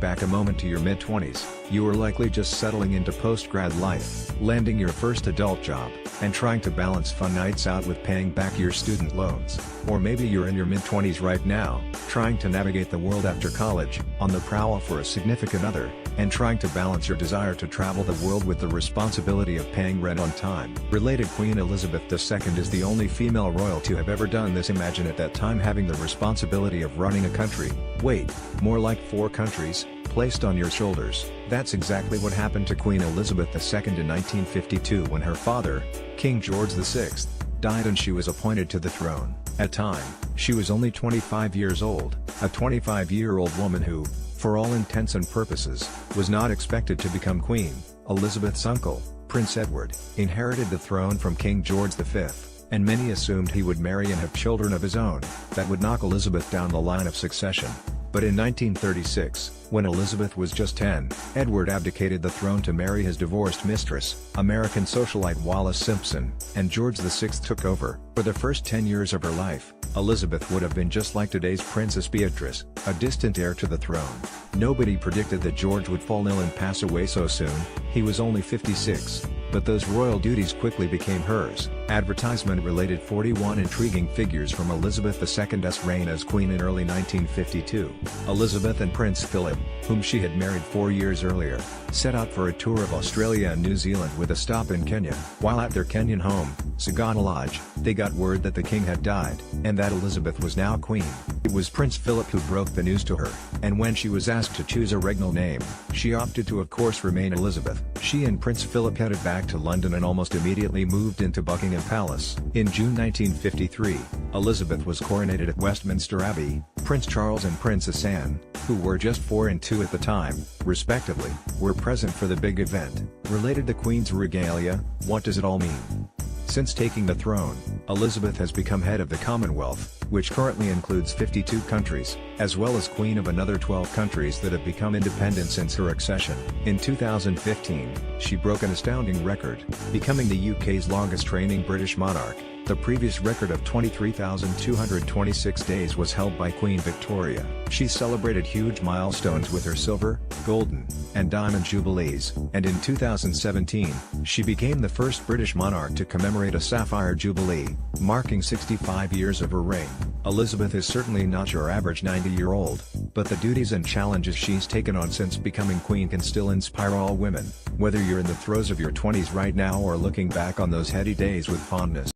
back a moment to your mid-20s, you are likely just settling into post-grad life, landing your first adult job, and trying to balance fun nights out with paying back your student loans. Or maybe you're in your mid-20s right now, trying to navigate the world after college, on the prowl for a significant other, and trying to balance your desire to travel the world with the responsibility of paying rent on time. Related, Queen Elizabeth II is the only female royal to have ever done this. Imagine at that time having the responsibility of running a country, wait, more like 4 countries, placed on your shoulders. That's exactly what happened to Queen Elizabeth II in 1952 when her father, King George VI, died and she was appointed to the throne. At time, she was only 25 years old, a 25-year-old woman who, for all intents and purposes, was not expected to become queen. Elizabeth's uncle, Prince Edward, inherited the throne from King George V, and many assumed he would marry and have children of his own, that would knock Elizabeth down the line of succession. But in 1936, when Elizabeth was just 10, Edward abdicated the throne to marry his divorced mistress, American socialite Wallis Simpson, and George VI took over. For the first 10 years of her life, Elizabeth would have been just like today's Princess Beatrice, a distant heir to the throne. Nobody predicted that George would fall ill and pass away so soon. He was only 56. But those royal duties quickly became hers. Advertisement related 41 intriguing figures from Elizabeth II's reign as queen in early 1952. Elizabeth and Prince Philip, whom she had married 4 years earlier, set out for a tour of Australia and New Zealand with a stop in Kenya. While at their Kenyan home, Sagana Lodge, they got word that the king had died, and that Elizabeth was now queen. It was Prince Philip who broke the news to her, and when she was asked to choose a regnal name, she opted to of course remain Elizabeth. She and Prince Philip headed back to London and almost immediately moved into Buckingham Palace. In June 1953, Elizabeth was coronated at Westminster Abbey. Prince Charles and Princess Anne, who were just 4 and 2 at the time, respectively, were present for the big event. Related to Queen's regalia, what does it all mean? Since taking the throne, Elizabeth has become head of the Commonwealth, which currently includes 52 countries, as well as queen of another 12 countries that have become independent since her accession. In 2015, she broke an astounding record, becoming the UK's longest reigning British monarch. The previous record of 23,226 days was held by Queen Victoria. She celebrated huge milestones with her silver, golden, and diamond jubilees, and in 2017, she became the first British monarch to commemorate a sapphire jubilee, marking 65 years of her reign. Elizabeth is certainly not your average 90-year-old, but the duties and challenges she's taken on since becoming queen can still inspire all women, whether you're in the throes of your 20s right now or looking back on those heady days with fondness.